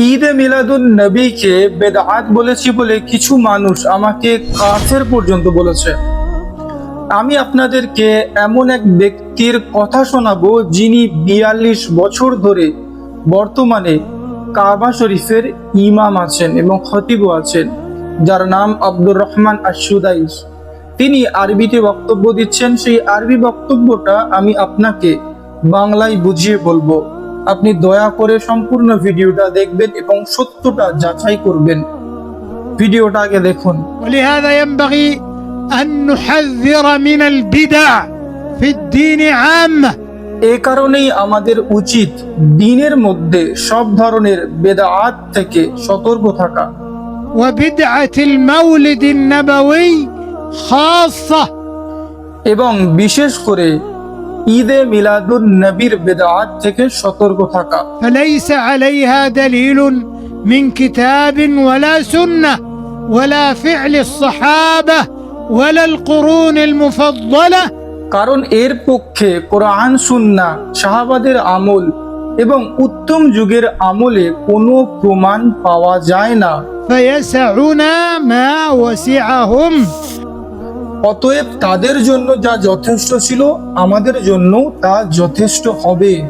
ঈদে মিলাদুন নবীকে বেদআত বলেছি বলে কিছু মানুষ আমাকে কাফের পর্যন্ত বলেছে। আমি আপনাদেরকে এমন এক ব্যক্তির কথা শোনাবো যিনি ৪২ বছর ধরে বর্তমানে কাবা শরীফের ইমাম আছেন এবং খতিবও আছেন, যার নাম আব্দুর রহমান আশ-সুদাইস। তিনি আরবিতে বক্তব্য দিচ্ছেন। সেই আরবি বক্তব্যটা আমি আপনাকে বাংলায় বুঝিয়ে বলবো। আপনি দয়া করে সম্পূর্ণ ভিডিওটা দেখবেন এবং সত্যটা যাচাই করবেন। ভিডিওটা আগে দেখুন। ولهذا ينبغي أن نحذر من البدع في الدين عامة। এ কারণেই আমাদের উচিত দ্বীনের মধ্যে সব ধরনের বেদাআত থেকে সতর্ক থাকা وبدعة المولد النبوي خاصة। এবং বিশেষ করে ঈদে মিলাদুন নবীর বেদাআত থেকে সতর্ক থাকা। فليس عليها دليل من كتاب ولا سنة ولا فعل الصحابة ولا القرون المفضلة। কারণ এর পক্ষে কোরআন সুন্নাহ, সাহাবাদের আমল এবং উত্তম যুগের আমলে কোনো প্রমাণ পাওয়া যায় না। فيسعنا ما وسعهم। অতএব তাদের জন্য যা যথেষ্ট ছিল আমাদের জন্য তা যথেষ্ট হবে।